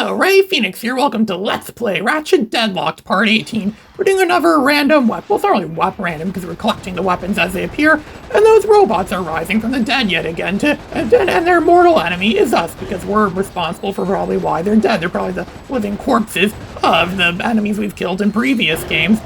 Hello, Ray Phoenix here. Welcome to Let's Play Ratchet Deadlocked Part 18. We're doing another random weapon. Well, it's not really random because we're collecting the weapons as they appear. And those robots are rising from the dead yet again. And their mortal enemy is us because we're responsible for probably why they're dead. They're probably the living corpses of the enemies we've killed in previous games.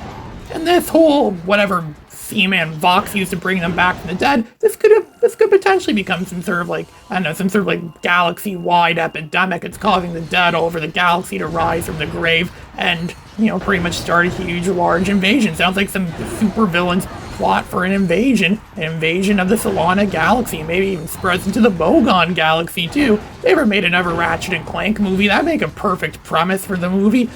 And this whole whatever Seaman Vox used to bring them back from the dead, this could potentially become some sort of like, I don't know, some sort of like galaxy-wide epidemic. It's causing the dead all over the galaxy to rise from the grave and, you know, pretty much start a huge, large invasion. Sounds like some supervillains plot for an invasion of the Solana galaxy, maybe even spreads into the Bogon galaxy too. If they ever made another Ratchet and Clank movie, that'd make a perfect premise for the movie.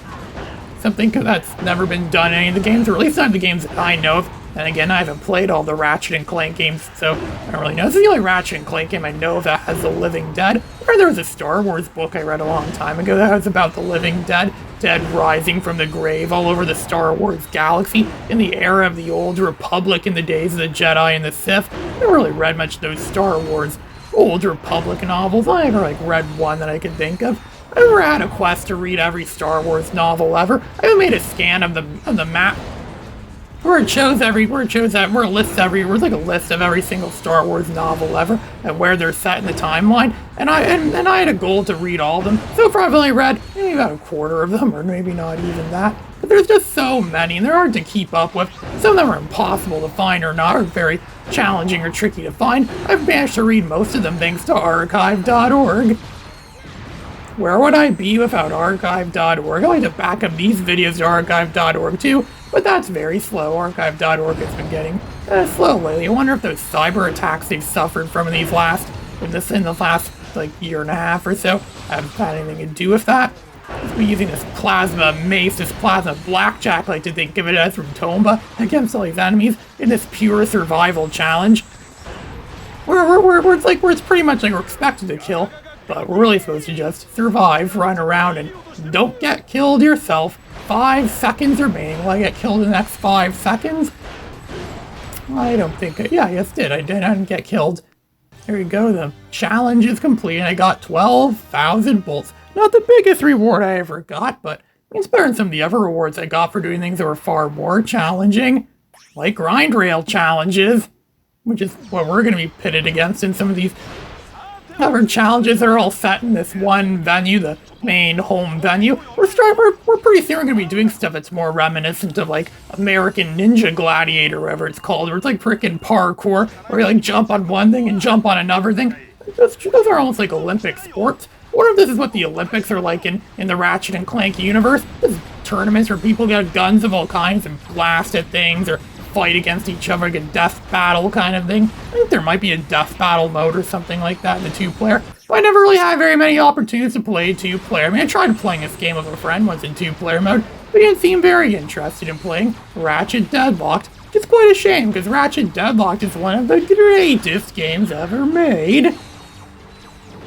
Something that's never been done in any of the games, or at least not the games that I know of. And again, I haven't played all the Ratchet and Clank games, so I don't really know. This is the only Ratchet and Clank game I know of that has the living dead. Or there was a Star Wars book I read a long time ago that was about the living dead rising from the grave all over the Star Wars galaxy in the era of the Old Republic, in the days of the Jedi and the Sith. I never really read much of those Star Wars Old Republic novels. I never read one that I could think of. I never had a quest to read every Star Wars novel ever. I even made a scan of the map where it lists like a list of every single Star Wars novel ever and where they're set in the timeline. And I had a goal to read all of them. So far I've only read maybe about a quarter of them, or maybe not even that. But there's just so many, and they're hard to keep up with. Some of them are impossible to find or not, or very challenging or tricky to find. I've managed to read most of them thanks to archive.org. Where would I be without archive.org? I like to back up these videos to archive.org too, but that's very slow. Archive.org has been getting slow lately. I wonder if those cyber attacks they've suffered from in the last like year and a half or so have had anything to do with that. We're using this plasma mace, this plasma blackjack, like to think of it as, from Tomba against all these enemies in this pure survival challenge. Where it's pretty much like we're expected to kill. But we're really supposed to just survive, run around, and don't get killed yourself. 5 seconds remaining. Will I get killed in the next 5 seconds? I don't think yeah, yes, I didn't get killed. There you go, the challenge is complete, and I got 12,000 bolts. Not the biggest reward I ever got, but it's better than some of the other rewards I got for doing things that were far more challenging. Like grind rail challenges, which is what we're going to be pitted against in some of these other challenges that are all set in this one venue, the main home venue. We're pretty soon going to be doing stuff that's more reminiscent of like American Ninja Gladiator, whatever it's called, where it's like frickin' parkour, where you like jump on one thing and jump on another thing. Those are almost like Olympic sports. I wonder if this is what the Olympics are like in the Ratchet and Clank universe. There's tournaments where people get guns of all kinds and blast at things, or fight against each other, like a death battle kind of thing. I think there might be a death battle mode or something like that in the 2-player, but I never really had very many opportunities to play 2-player. I mean, I tried playing this game with a friend once in 2-player mode, but he didn't seem very interested in playing Ratchet Deadlocked, which is quite a shame, because Ratchet Deadlocked is one of the greatest games ever made.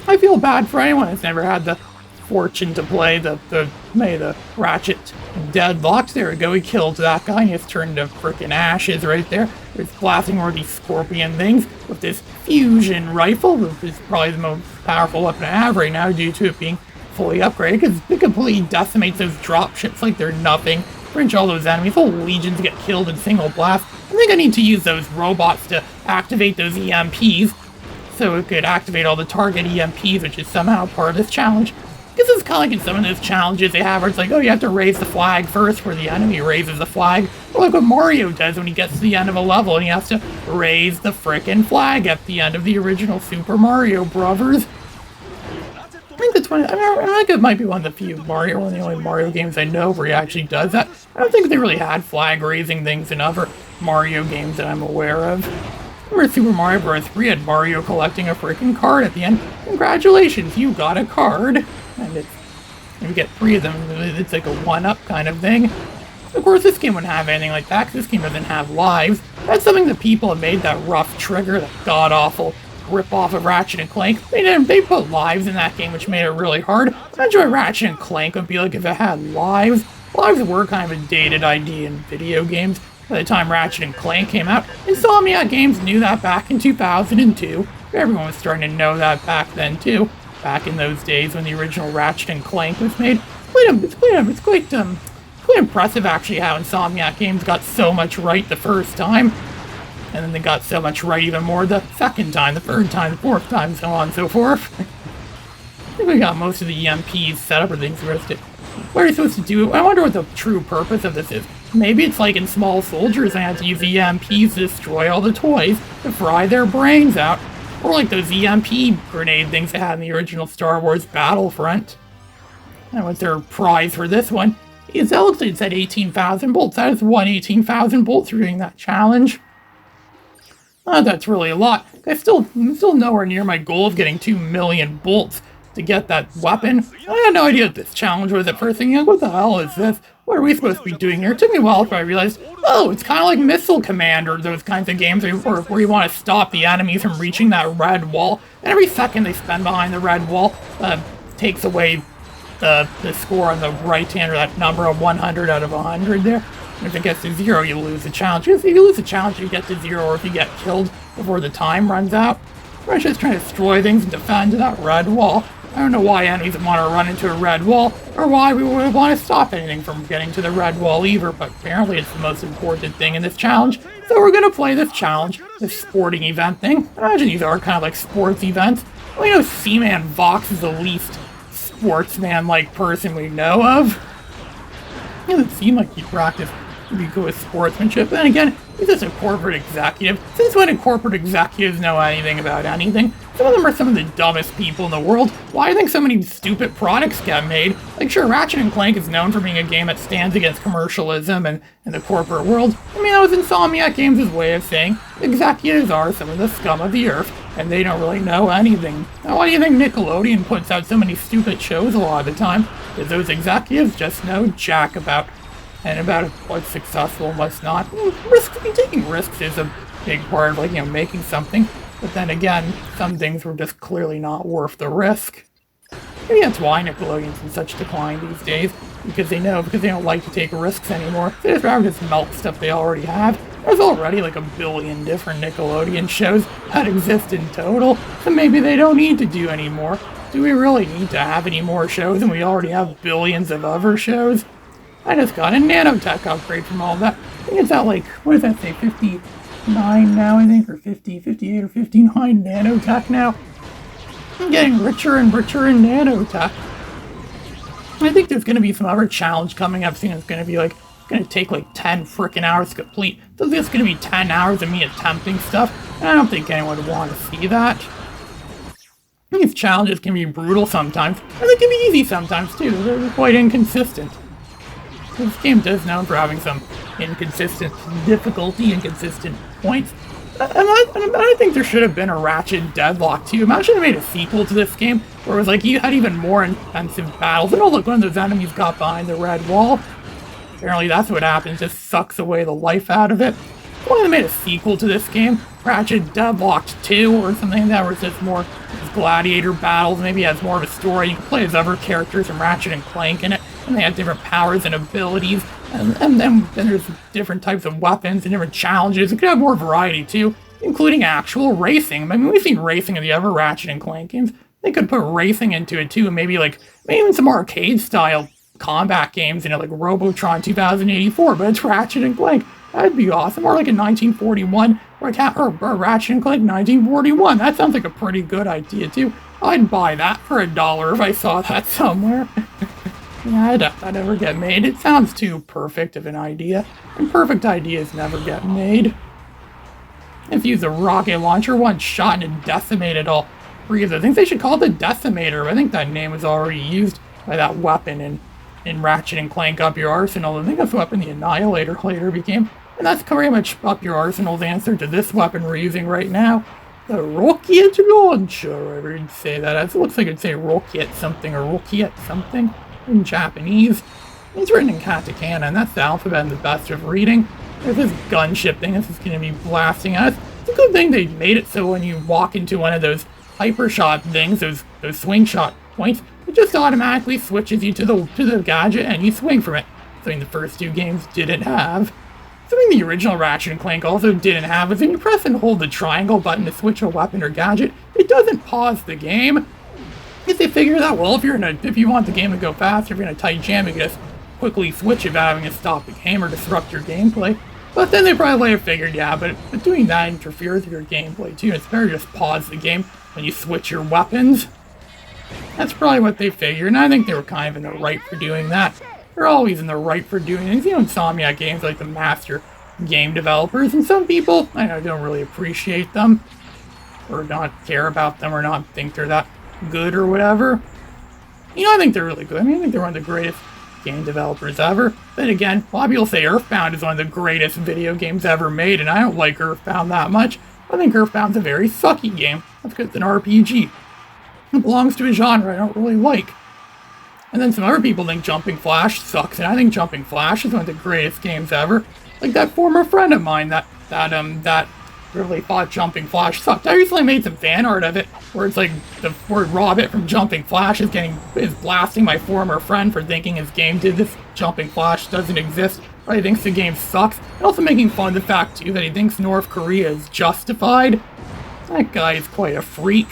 I feel bad for anyone that's never had the fortune to play the Ratchet Deadlocked. There we go, we killed that guy, and he just turned to frickin' ashes right there. He's blasting more of these scorpion things with this fusion rifle, which is probably the most powerful weapon I have right now due to it being fully upgraded, because it completely decimates those drop ships like they're nothing. Pretty much all those enemies, whole legions get killed in single blast. I think I need to use those robots to activate those EMPs, so it could activate all the target EMPs, which is somehow part of this challenge. This is kind of like in some of those challenges they have where it's like, oh, you have to raise the flag first where the enemy raises the flag. Or like what Mario does when he gets to the end of a level and he has to raise the frickin' flag at the end of the original Super Mario Brothers. I think that's one. I think it might be one of the few one of the only Mario games I know where he actually does that. I don't think they really had flag raising things in other Mario games that I'm aware of. Remember Super Mario Bros. 3 had Mario collecting a freaking card at the end. Congratulations, you got a card. And you get 3 of them, it's like a 1-up kind of thing. Of course, this game wouldn't have anything like that, because this game doesn't have lives. That's something that people have made that rough trigger, that god-awful rip-off of Ratchet and Clank. They put lives in that game, which made it really hard. Imagine what Ratchet and Clank would be like if it had lives. Lives were kind of a dated idea in video games. By the time Ratchet and Clank came out, Insomniac Games knew that back in 2002. Everyone was starting to know that back then, too. back in those days when the original Ratchet and Clank was made. It's quite impressive actually how Insomniac Games got so much right the first time, and then they got so much right even more the second time, the third time, the fourth time, so on and so forth. I think we got most of the EMPs set up or things what are you supposed to do? I wonder what the true purpose of this is. Maybe it's like in Small Soldiers, I had to use EMPs to destroy all the toys to fry their brains out. Or like those EMP grenade things they had in the original Star Wars Battlefront. And what's their prize for this one? It looks like it said 18,000 bolts. That is 18,000 bolts for doing that challenge. That's really a lot. I'm still nowhere near my goal of getting 2 million bolts to get that weapon. I had no idea what this challenge was at first, thinking, what the hell is this? What are we supposed to be doing here? It took me a while before I realized, oh, it's kind of like Missile Command or those kinds of games where you want to stop the enemies from reaching that red wall. And every second they spend behind the red wall takes away the score on the right hand, or that number of 100 out of 100 there. And if it gets to 0, you lose the challenge. If you lose the challenge, you get to 0, or if you get killed before the time runs out. We're just trying to destroy things and defend that red wall. I don't know why enemies want to run into a red wall, or why we would want to stop anything from getting to the red wall either, but apparently it's the most important thing in this challenge, so we're going to play this challenge, this sporting event thing. I imagine these are kind of like sports events. Well, you know, Seaman Vox is the least sportsman-like person we know of. It doesn't seem like he practiced pretty good with sportsmanship. Then again, he's just a corporate executive. Since when do corporate executives know anything about anything? Some of them are some of the dumbest people in the world. Why do you think so many stupid products get made? Like, sure, Ratchet and Clank is known for being a game that stands against commercialism and the corporate world. I mean, that was Insomniac Games' way of saying executives are some of the scum of the earth, and they don't really know anything. Now, why do you think Nickelodeon puts out so many stupid shows a lot of the time? Because those executives just know jack about what's successful and what's not. Taking risks is a big part of, like, you know, making something. But then again, some things were just clearly not worth the risk. Maybe that's why Nickelodeon's in such decline these days. Because they don't like to take risks anymore. They just rather just milk stuff they already have. There's already like 1 billion different Nickelodeon shows that exist in total. So maybe they don't need to do any more. Do we really need to have any more shows when we already have billions of other shows? I just got a nanotech upgrade from all that. I think it's at like, what does that say, 59 now, I think, or 50, 58 or 59 nanotech now. I'm getting richer and richer in nanotech. I think there's going to be some other challenge coming up soon. It's going to be like, going to take like 10 frickin' hours to complete. So this is going to be 10 hours of me attempting stuff. And I don't think anyone would want to see that. These challenges can be brutal sometimes, and they can be easy sometimes too. They're quite inconsistent. This game is known for having some inconsistent difficulty, inconsistent points. And I think there should have been a Ratchet Deadlocked too. Imagine they made a sequel to this game where it was like you had even more intensive battles. And oh look, one of those enemies got behind the red wall. Apparently that's what happens, just sucks away the life out of it. Why they made a sequel to this game, Ratchet Deadlocked 2 or something like that, where it's just more gladiator battles, maybe it has more of a story. You can play as other characters from Ratchet and Clank in it, and they have different powers and abilities, and then there's different types of weapons and different challenges. It could have more variety too, including actual racing. I mean, we've seen racing in the other Ratchet and Clank games. They could put racing into it too, maybe even some arcade-style combat games, you know, like Robotron 2084, but it's Ratchet and Clank. That'd be awesome. Or like in 1941, or Ratchet and Clank 1941. That sounds like a pretty good idea too. I'd buy that for $1 if I saw that somewhere. Yeah, I doubt that ever get made. It sounds too perfect of an idea, and perfect ideas never get made. If you use a rocket launcher, one shot and it decimated all 3 of the things. They should call it the Decimator. I think that name was already used by that weapon in Ratchet and Clank Up Your Arsenal. I think that's the weapon the Annihilator later became. And that's very much Up Your Arsenal's answer to this weapon we're using right now. The Rocket Launcher. I didn't say that. It looks like it'd say Rocket something or Rocket something in Japanese. It's written in katakana, and that's the alphabet in the best of reading. There's this gunship thing. This is going to be blasting at us. It's a good thing they made it so when you walk into one of those hypershot things, those swing shot points, it just automatically switches you to the gadget and you swing from it. Something the first 2 games didn't have. Something the original Ratchet and Clank also didn't have is when you press and hold the triangle button to switch a weapon or gadget, it doesn't pause the game. If they figure that, well, if you want the game to go faster, if you're in a tight jam, you can just quickly switch it without having to stop the game or disrupt your gameplay. But then they probably later figured, yeah, but doing that interferes with your gameplay too. It's better to just pause the game when you switch your weapons. That's probably what they figured, and I think they were kind of in the right for doing that. They're always in the right for doing things. You know, Insomniac Games like the master game developers, and some people, I know, don't really appreciate them, or not care about them, or not think they're that good or whatever. You know, I think they're really good. I mean, I think they're one of the greatest game developers ever. Then again, a lot of people say Earthbound is one of the greatest video games ever made, and I don't like Earthbound that much. I think Earthbound's a very sucky game. That's because it's an RPG. It belongs to a genre I don't really like. And then some other people think Jumping Flash sucks, and I think Jumping Flash is one of the greatest games ever. Like that former friend of mine that really thought Jumping Flash sucked. I recently made some fan art of it, where it's like the word Robert from Jumping Flash is blasting my former friend for thinking his game did this. Jumping Flash doesn't exist, or he thinks the game sucks, and also making fun of the fact too that he thinks North Korea is justified. That guy is quite a freak.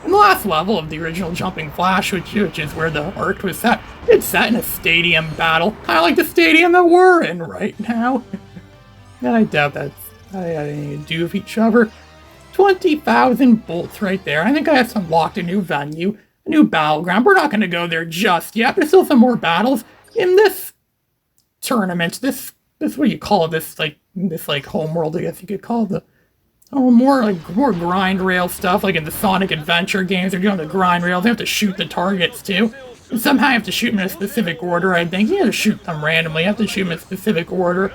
In the last level of the original Jumping Flash, which is where the arc was set, it's set in a stadium battle, kind of like the stadium that we're in right now. And I doubt that's anything to do with each other. 20,000 bolts right there. I think I have unlocked a new venue, a new battleground. We're not going to go there just yet. There's still some more battles in this tournament. This what do you call it? This homeworld, I guess you could call it. More grind rail stuff, like in the Sonic Adventure games. They're doing the grind rails. They have to shoot the targets too. And somehow you have to shoot them in a specific order, I think. You have to shoot them randomly. You have to shoot them in a specific order.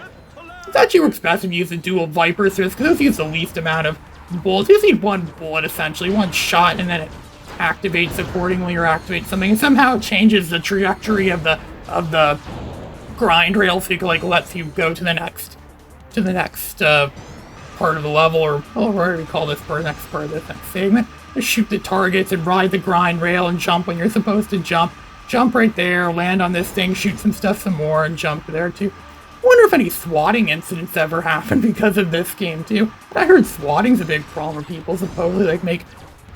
It actually works best if you use the dual Viper Swiss, because those use the least amount of bullets. You just need one bullet, essentially, one shot, and then it activates accordingly or activates something. And somehow it changes the trajectory of the grind rail, so it lets you go to the next part of the level, or what do we call this part? Next part of this next segment. Just shoot the targets and ride the grind rail and jump when you're supposed to jump. Jump right there, land on this thing, shoot some stuff some more, and jump there too. I wonder if any swatting incidents ever happened because of this game too. I heard swatting's a big problem where people supposedly make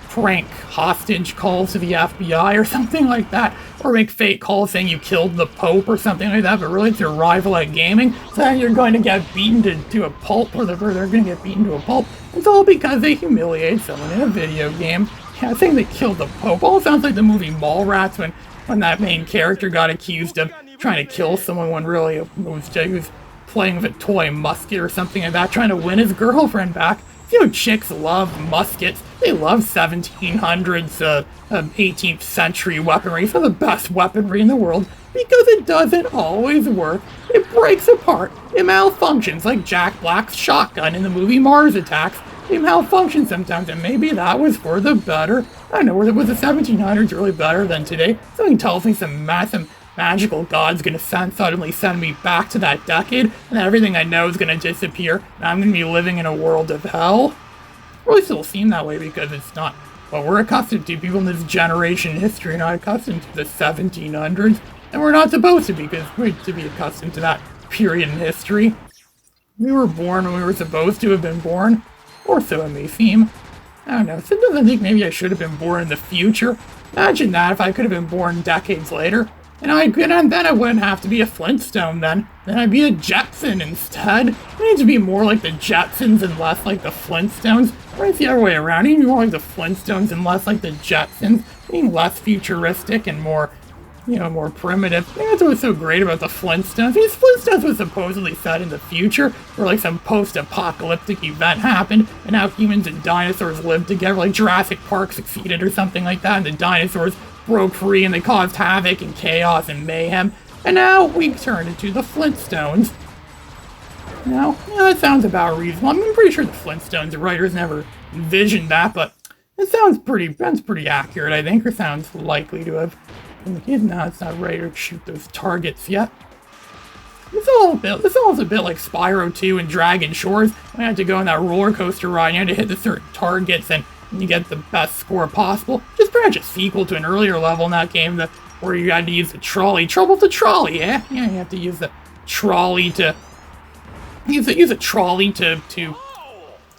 prank hostage calls to the FBI or something like that, or make fake calls saying you killed the Pope or something like that, but really it's your rival at gaming, so you're going to get beaten to a pulp, or they're going to get beaten to a pulp. It's all because they humiliated someone in a video game. Yeah, saying they killed the Pope all sounds like the movie Mallrats when that main character got accused of trying to kill someone when really it was he was playing with a toy musket or something like that, trying to win his girlfriend back. You know, chicks love muskets. They love 1700s, 18th century weaponry. It's the best weaponry in the world because it doesn't always work. It breaks apart. It malfunctions, like Jack Black's shotgun in the movie Mars Attacks. It malfunctions sometimes, and maybe that was for the better. I don't know, was the 1700s really better than today? Something tells me some magical god's gonna suddenly send me back to that decade, and everything I know is gonna disappear, and I'm gonna be living in a world of hell. It really still seem that way because it's not what we're accustomed to. People in this generation in history are not accustomed to the 1700s, and we're not supposed to, because we're to be accustomed to that period in history. We were born when we were supposed to have been born, or so it may seem. I don't know, sometimes I think maybe I should have been born in the future. Imagine that, if I could have been born decades later. And then I wouldn't have to be a Flintstone then. Then I'd be a Jetson instead. I need to be more like the Jetsons and less like the Flintstones. Or it's the other way around. I need to be more like the Flintstones and less like the Jetsons. Being less futuristic and more, more primitive. I think that's what's so great about the Flintstones. These Flintstones was supposedly set in the future, where like some post-apocalyptic event happened, and now humans and dinosaurs lived together, like Jurassic Park succeeded or something like that, and the dinosaurs broke free and they caused havoc and chaos and mayhem, and now we turned into the Flintstones. That sounds about reasonable. I'm pretty sure the Flintstones writers never envisioned that, but that's pretty accurate, I think, or sounds likely to have been the case. No, it's not right to shoot those targets yet. This is also a bit like Spyro 2 and Dragon Shores. We had to go on that roller coaster ride, and you had to hit the certain targets and you get the best score possible. Just pretty much a sequel to an earlier level in that game where you had to use the trolley. Trouble with the trolley, eh? Yeah, you have to use the trolley to use a trolley to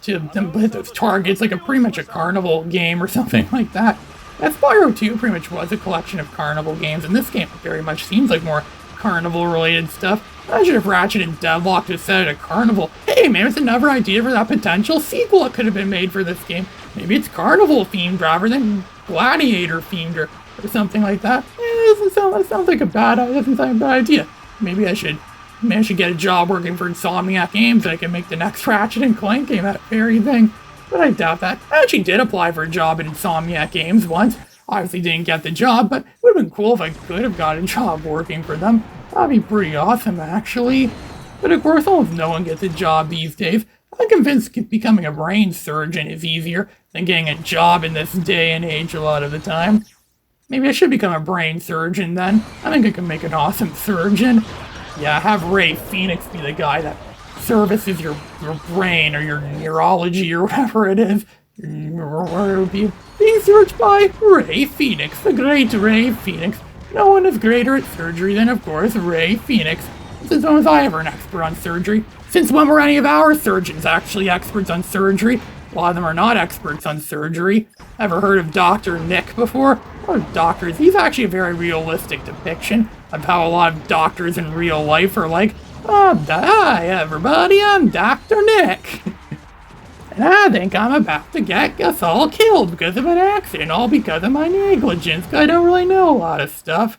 hit those targets, like pretty much a carnival game or something like that. Spyro 2 pretty much was a collection of Carnival games, and this game very much seems like more Carnival-related stuff. Imagine if Ratchet Deadlocked had said at a Carnival, hey man, it's another idea for that potential sequel that could have been made for this game. Maybe it's Carnival-themed rather than Gladiator-themed or something like that. That sounds like a bad idea. Maybe I should get a job working for Insomniac Games and I can make the next Ratchet and Clank game that very thing. But I doubt that. I actually did apply for a job at Insomniac Games once. Obviously didn't get the job, but it would have been cool if I could have got a job working for them. That'd be pretty awesome, actually. But of course, almost no one gets a job these days. I'm convinced becoming a brain surgeon is easier than getting a job in this day and age a lot of the time. Maybe I should become a brain surgeon then. I think I can make an awesome surgeon. Yeah, have Ray Phoenix be the guy that services your brain or your neurology or whatever it is. It would be being searched by Ray Phoenix, the great Ray Phoenix. No one is greater at surgery than, of course, Ray Phoenix. Since when was I ever an expert on surgery? Since when were any of our surgeons actually experts on surgery? A lot of them are not experts on surgery. Ever heard of Dr. Nick before? Doctors. He's actually a very realistic depiction of how a lot of doctors in real life are like, hi everybody, I'm Dr. Nick. And I think I'm about to get us all killed because of an accident, all because of my negligence, because I don't really know a lot of stuff.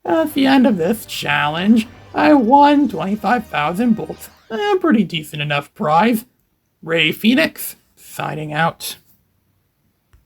At the end of this challenge, I won 25,000 bolts. A pretty decent enough prize. Ray Phoenix, signing out.